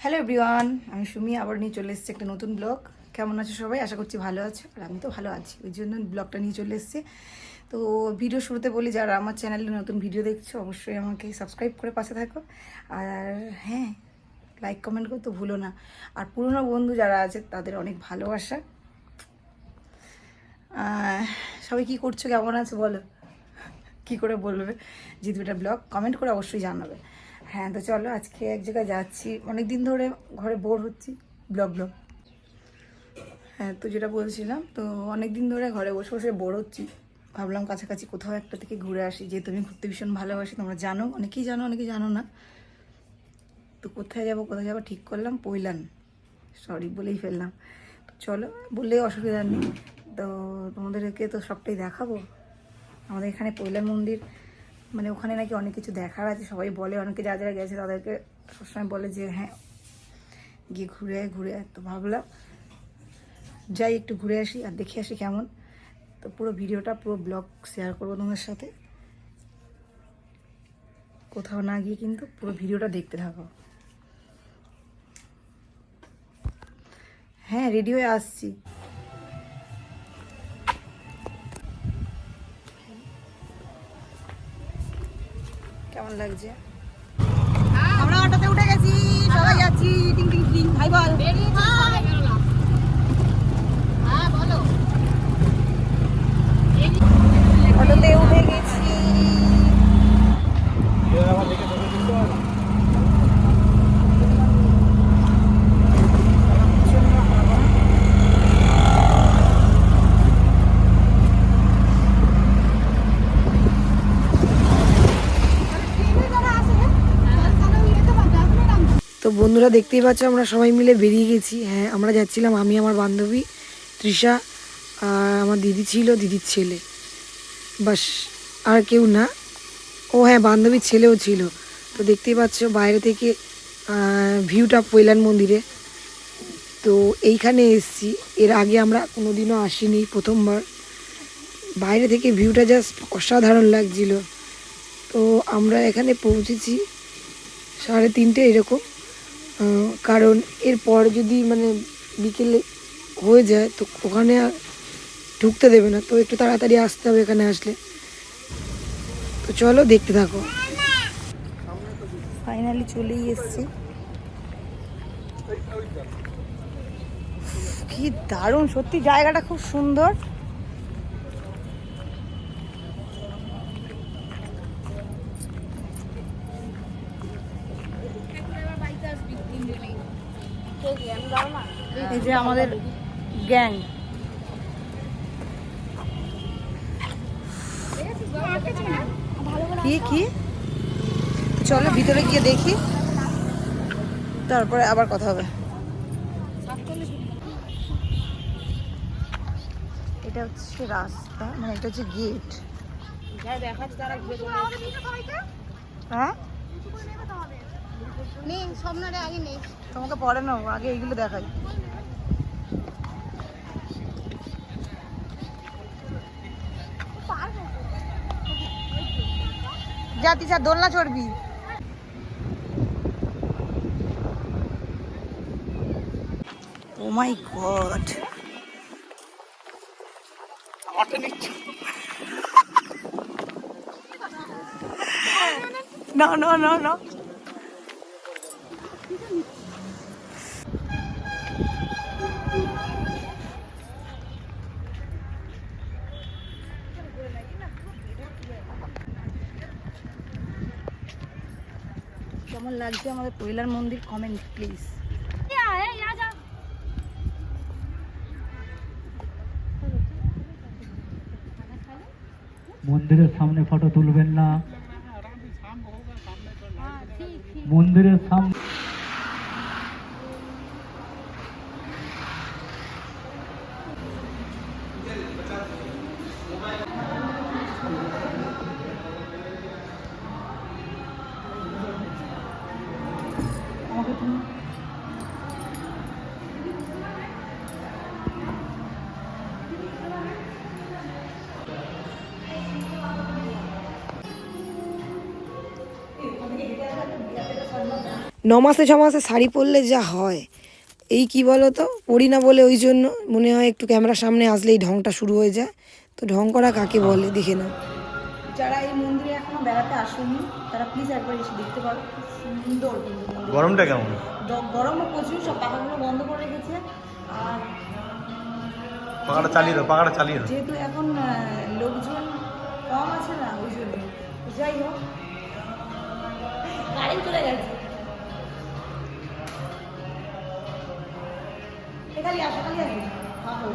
Hello everyone, আমি সুমি আবার নিয়ে চলে এসেছি একটা নতুন ব্লগ। কেমন আছো সবাই? আশা করছি ভালো আছো, আর আমি তো ভালো আছি, ওই জন্য ব্লগটা নিয়ে চলে এসেছি। তো ভিডিও শুরুতে বলি, যারা আমার চ্যানেলে নতুন ভিডিও দেখছো অবশ্যই আমাকে সাবস্ক্রাইব করে পাশে থাকো, আর হ্যাঁ, লাইক কমেন্ট করতে ভুলো না। আর পুরনো বন্ধু যারা আছে তাদের অনেক ভালোবাসা। সবাই কী করছো, কেমন আছো বলো, কী করে বলবে? যেহেতু এটা ব্লগ, কমেন্ট করে অবশ্যই জানাবে। হ্যাঁ, তো চলো আজকে এক জায়গায় যাচ্ছি। অনেক দিন ধরে ঘরে বোর হচ্ছি, ব্লগ। হ্যাঁ, তো যেটা বলছিলাম, তো অনেক দিন ধরে ঘরে বসে বসে বোর হচ্ছি। ভাবলাম কাছাকাছি কোথাও একটা থেকে ঘুরে আসি, যেহেতু আমি ঘুরতে ভীষণ ভালোবাসি, তোমরা জানো, অনেকেই জানো অনেকেই জানো না। তো কোথায় যাবো ঠিক করলাম পৈলান, সরি বলেই ফেললাম। তো চলো, বললেই অসুবিধা নেই। তো তোমাদেরকে তো সবটাই দেখাবো। আমাদের এখানে পৈলান মন্দির, মানে ওখানে নাকি অনেক কিছু দেখার আছে, সবাই বলে, অনেকে যারা যারা গেছে তাদেরকে সবসময় বলে যে হ্যাঁ গিয়ে ঘুরে তো ভাবলাম যাই একটু ঘুরে আসি আর দেখে আসি কেমন। তো পুরো ভিডিওটা, পুরো ব্লগ শেয়ার করবো তোমাদের সাথে। কোথাও না গিয়ে কিন্তু পুরো ভিডিওটা দেখতে থাকো। হ্যাঁ, রেডি হয়ে আসছি। কেমন লাগছে? আমরা অটোতে উঠে গেছি, সবাই যাচ্ছি। টিং টিং টিং, ভাই বল। হ্যাঁ বলো। অটোতে উঠে গেছি। তো বন্ধুরা, দেখতেই পাচ্ছ আমরা সবাই মিলে বেরিয়ে গেছি। হ্যাঁ, আমরা যাচ্ছিলাম, আমি, আমার বান্ধবী তৃষা, আর আমার দিদি ছিল, দিদির ছেলে, বাস, আর কেউ না। ও হ্যাঁ, বান্ধবীর ছেলেও ছিল। তো দেখতেই পাচ্ছ বাইরে থেকে ভিউটা পৈলান মন্দিরে। তো এইখানে এসছি, এর আগে আমরা কোনোদিনও আসিনি, প্রথমবার। বাইরে থেকে ভিউটা জাস্ট অসাধারণ লাগছিল। তো আমরা এখানে পৌঁছেছি 3:30 এরকম। কারণ এরপর যদি মানে বিকেলে হয়ে যায় তো ওখানে আর ঢুকতে দেবে না, তো একটু তাড়াতাড়ি আসতে হবে এখানে আসলে। তো চলো দেখতে থাকো। ফাইনালি চলেই এসছি। কি দারুণ, সত্যি জায়গাটা খুব সুন্দর। এই যে আমাদের গ্যাং। কি চলো ভিতরে গিয়ে দেখি, তারপরে আবার কথা হবে। এটা হচ্ছে রাস্তা, মানে এটা হচ্ছে গেট। হ্যাঁ, তোমাকে পরে নেবো, আগে এইগুলো দেখাই। যা তিশা, দোলনা চড়বি? ও মাই গড, না না না না, কেমন লাগছে আমাদের পৈলান মন্দির? Comment please. মন্দিরের সামনে ফটো তুলবেন না, মন্দিরের সামনে। 9 মাসে 6 মাসে শাড়ি পরলে যা হয়, এই কি বলো তো, পরি না বলে ওই জন্য মনে হয় একটু ক্যামেরার সামনে আসলেই ঢংটা শুরু হয়ে যায়। তো ঢং করা কাকে বলে দেখে না। যারা এই মন্দিরে এখনো বেড়াতে আসেনি তারা প্লিজ একবার এসে দেখতে পারো, সুন্দর। গরমটা কেমন? গরমও প্রচুর, সব পাখাগুলো বন্ধ করে রেখেছে। আর পাখাটা চালিয়ে দাও। যেহেতু এখন লোকজন কম আছে না, ওই জন্য। যাই হোক, কারেন্ট চলে গেছে। খালি আসো, খালি আসো।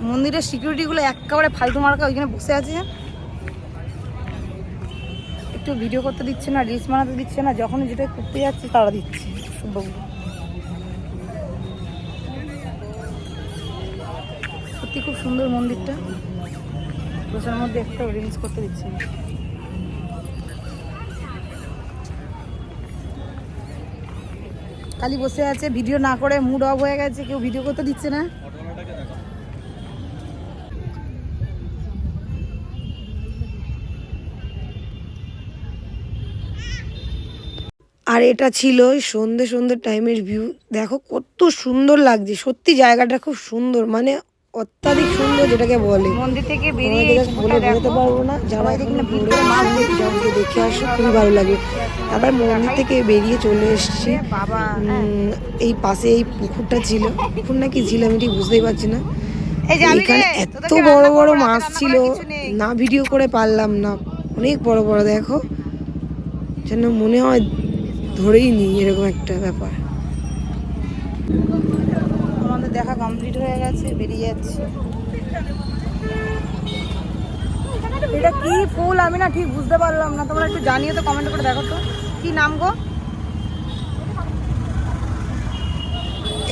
মন্দিরের সিকিউরিটিগুলো একেবারে ফালতু মার্কা, ওইখানে বসে আছে, একটু ভিডিও করতে দিচ্ছে না, রিলস বানাতে দিচ্ছে না, যখন যেটা করতে যাচ্ছে তারা দিচ্ছে। সত্যি খুব সুন্দর মন্দিরটা, বসার মধ্যে একটা রিলস করতে দিচ্ছে না। খালি বসে আছে, ভিডিও না করে মুড অফ হয়ে গেছে, কেউ ভিডিও করতে দিচ্ছে না। আর এটা ছিল সন্ধ্যে টাইমের ভিউ। দেখো কত সুন্দর লাগছে, সত্যি জায়গাটা খুব সুন্দর, মানে অত্যাধিক সুন্দর যেটাকে বলে। মন্দির থেকে বেরিয়ে বলে বোঝাতে পারবো না, যারা এখানে দেখে আসো খুবই ভালো লাগে। আবার মন্দির থেকে বেরিয়ে চলে এসেছি, এই পাশে এই পুকুরটা ছিল, পুকুর নাকি ঝিল আমি ঠিক বুঝতেই পারছি না। এখানে এত বড় বড় মাছ ছিল, না ভিডিও করে পারলাম না, অনেক বড় বড়। দেখো যেন মনে হয় ধরেই নি, এরকম একটা ব্যাপার। আমাদের দেখা কমপ্লিট হয়ে গেছে, বেরিয়ে যাচ্ছি। এটা কি ফুল আমি না ঠিক বুঝতে পারলাম না, তোমরা একটু জানিয়ে তো কমেন্ট করে দেখো তো কি নাম গো।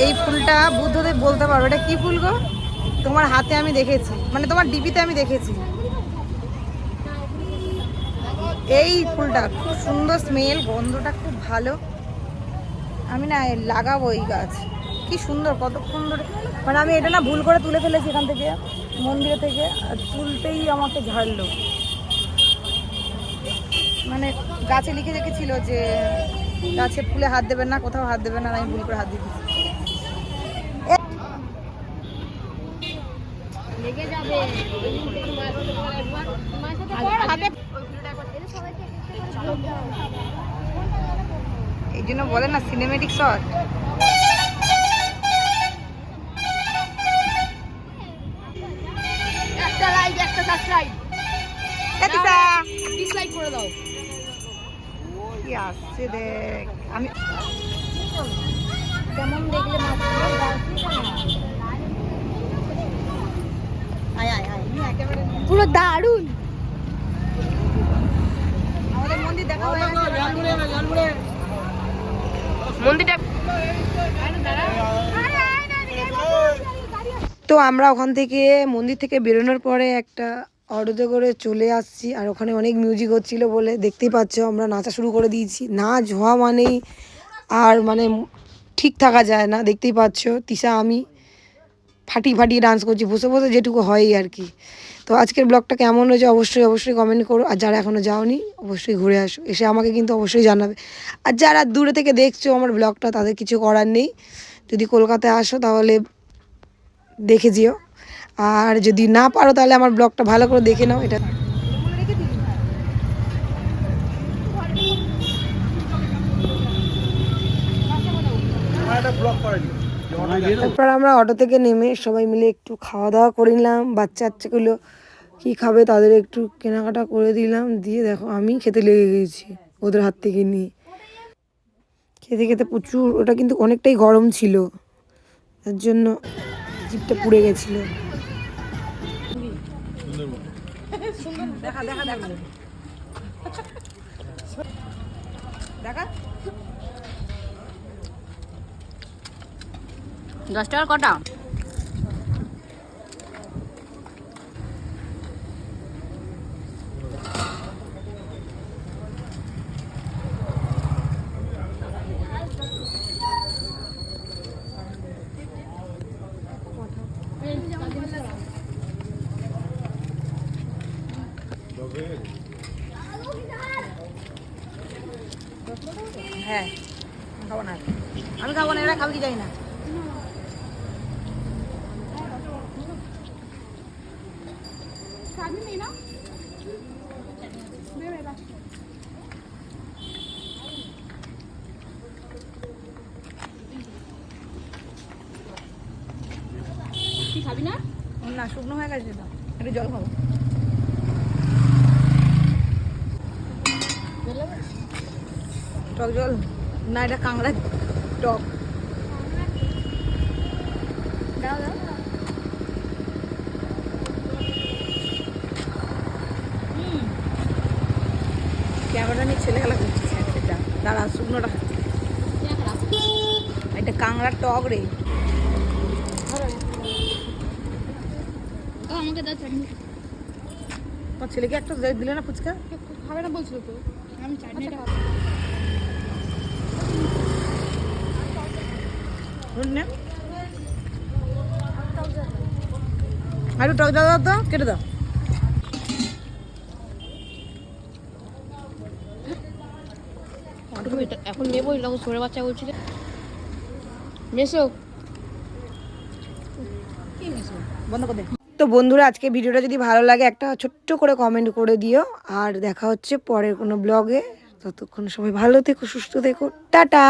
এই ফুলটা বুদ্ধদেব বলতে পারো এটা কি ফুল গো। তোমার হাতে আমি দেখেছি, মানে তোমার ডিপিতে আমি দেখেছি এই ফুলটা। খুব সুন্দর স্মেল, গন্ধটা খুব ভালো। আমি না লাগাবো এই গাছ, কি সুন্দর, কতক্ষণ ধরে। মানে আমি এটা না ভুল করে তুলে ফেলেছি এখান থেকে, মন্দির থেকে, আর তুলতেই আমাকে ঝাড়লো। মানে গাছে লিখে রেখেছিল যে গাছে ফুলে হাত দেবেন না, কোথাও হাত দেবেন না, আমি ভুল করে হাত দিয়ে দিচ্ছি। এই জন্য বলে না সিনেমেটিক শট। একটা লাইক, একটা সাবস্ক্রাইব, ডিসলাইক করে দাও। কি আসছে দেখ, আমি কেমন দেখলে পুরো দারুণ। আমাদের মন্দির দেখা হয়ে গেছে। মন্দিরটা তো আমরা ওখান থেকে মন্দির থেকে বেরোনোর পরে একটা অটোতে করে চলে আসছি, আর ওখানে অনেক মিউজিক হচ্ছিল বলে দেখতেই পাচ্ছ আমরা নাচা শুরু করে দিয়েছি। নাচ হওয়া মানেই আর মানে ঠিক থাকা যায় না, দেখতেই পাচ্ছ তিশা আমি ফাটিয়ে ডান্স করছি, বসে বসে যেটুকু হয় আর কি। তো আজকের ব্লগটা কেমন হয়েছে অবশ্যই কমেন্ট করো, আর যারা এখনও যাওনি অবশ্যই ঘুরে আসো, এসে আমাকে কিন্তু অবশ্যই জানাবে। আর যারা দূরে থেকে দেখছো আমার ব্লগটা তাদের কিছু করার নেই, যদি কলকাতায় আসো তাহলে দেখে যেও, আর যদি না পারো তাহলে আমার ব্লগটা ভালো করে দেখে নাও। এটা তারপর আমরা অটো থেকে নেমে সবাই মিলে একটু খাওয়া দাওয়া করে নিলাম। বাচ্চাগুলো কি খাবে তাদের একটু কেনাকাটা করে দিলাম, দিয়ে দেখো আমি খেতে লেগে গেছি ওদের হাত থেকে নিয়ে। খেতে প্রচুর, ওটা কিন্তু অনেকটাই গরম ছিল, তার জন্য জিভটা পুড়ে গেছিল। দেখা 10 টাকার কটা? হ্যাঁ খাবো না, আমি খাবো না, এরা খাবে কি যাই না। তুই খাবি না? না শুকনো হয়ে গেছে তো, একটু জল খাবো। টক জল না, এটা কাংড়া টক। দাও দাও। ক্যামেরা নিয়ে ছেলে খেলা করছিস সেটা, দাঁড়া শুকনোটা খাচ্ছি। এটা কাংড়ার টক রে। ও আমাকে দাও চাটনি। তোমার ছেলেকে একটা দিলে না ফুচকা? খাবে না বলছিল তো, আমি চাটনিটা খাবো। নে আরো টক দাও তো, কেটে দাও। এখন নেবো, এটা সরে বাচ্চা বলছিল মেসো। কি মেসো? বন্ধ করে দে। তো বন্ধুরা, আজকে ভিডিওটা যদি ভালো লাগে একটা ছোট্ট করে কমেন্ট করে দিও, আর দেখা হচ্ছে পরের কোনো ব্লগে। ততক্ষণ সবাই ভালো থেকো, সুস্থ থেকো, টাটা।